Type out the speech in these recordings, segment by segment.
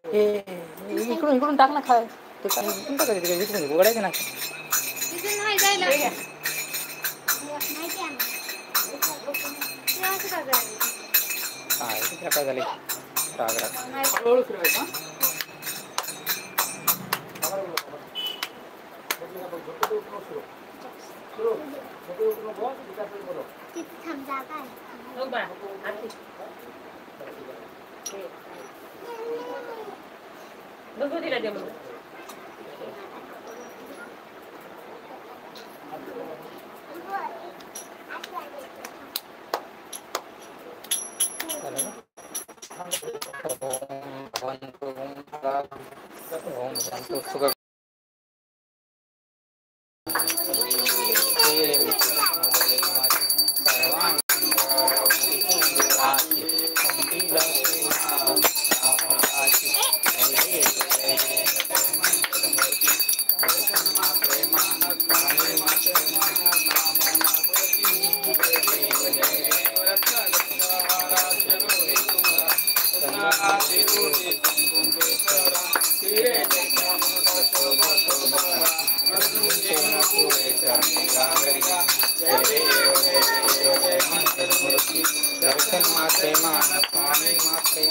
हे इकडून इकडून टाक ना खाय ते काय इकडून टाकायचं ते इकडून उघडायचं ना तिथून नाही जायला माहिती आहे ना असं का करायचं काय ते काय झाले राग राग किती थांब जागा आहे बघू दिला ते म्हणून दर्शन मात्रे मान स्वामी मात्रे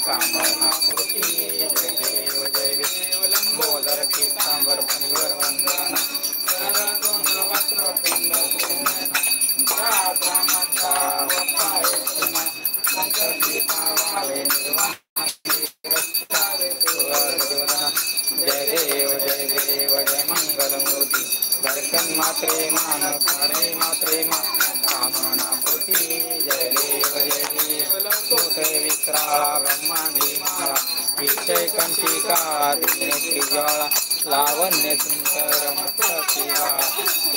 कामना पूर्ती जय देव जय देव लंबोदर पीतांबर पंवर वंदना वस्त्र जय देव जय देव जय मंगल मूर्ति दर्शन मात्रे मान स्वामी मात्रे कामना पूर्ती जय देव विक्राळा ब्रह्मांडी माळा विषय कंठिका त्रिनेत्री ज्वाळा लावण्य सुंदर मस्तकिवा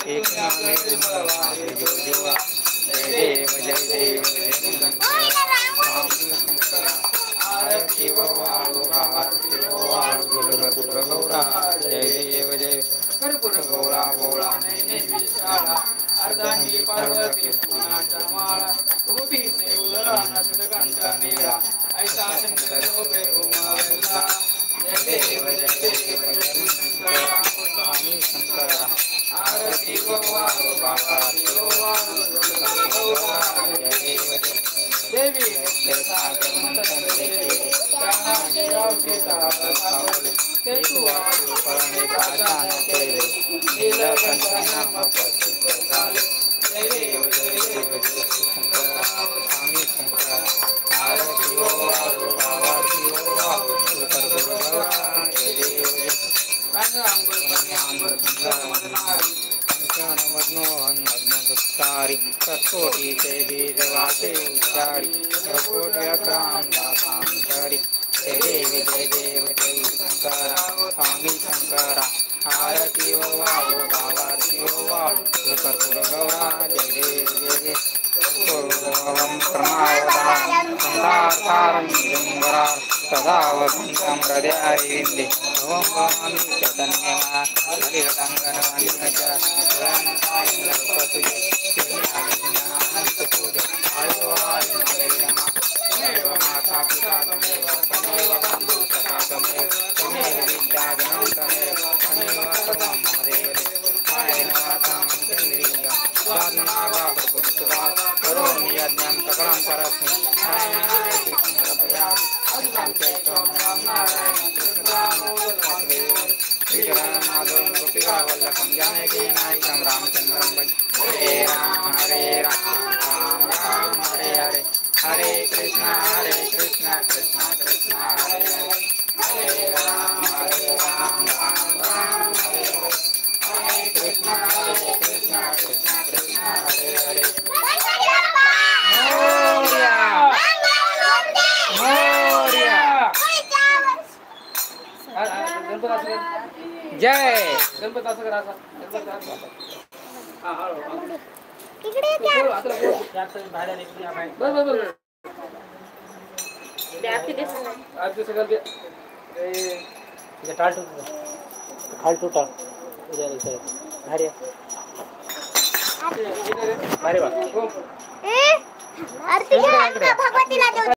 एक नामे जो जीवा जय देव जय देव जय स्वामी शंकरा आरती वाळू गुरुपुत्र गौरा जय देव जय गुरुपुत्र गौरा गौरा नैने विशाळा अर्धांगी पार्वती पुनाच्या माळा रूपीचे उदराना सुदगंधा नीळा ऐसा शंकर होते उमावेला जय देव जय देव जय स्वामी शंकरा आरती वाळू बाबा जय देव देवी सागर मंत्र ते तू वाळू पळणे पाषाण केले नीलकंठनाम प्रसिद्ध झाले जय देव शंकरा स्वामी शंकरा आरती वाळू बाबा जय देव मदनोहन्मग्नोत्तारी कसोटीचे बीज वाटे उच्चारी दासांतरी जय देव जय देव जय शंकरा स्वामी शंकरा आरती वाळू बाबारती वाळू कर्पूर गौरा जय देव जय देव सदा वसंतं हृदयारिविन्दे ओम स्वामी चैतन्यमा माता पिता तमेव तमेव बन्धु सखा तमेव तमेव विद्याधनं तमेव तमेव सर्वं मदेव आयेन वाचां चन्द्रियं दाननागा प्रभुत्वा करोमि यज्ञं सकलं परस्मै नारायणाय कृष्णकृपया अस्तं चैत्रं नारायण कृष्णदामोदरं श्रीरामाधवं गोपिकावल्लभं जानकीनायकं रामचन्द्रं हरे राम राम राम हरे हरे हरे कृष्णा कृष्ण कृष्ण हरे हरे हरे राम राम राम हरे हरे हरे कृष्णा कृष्ण कृष्ण हरे हरे जय गणपती असं करा भगवतीला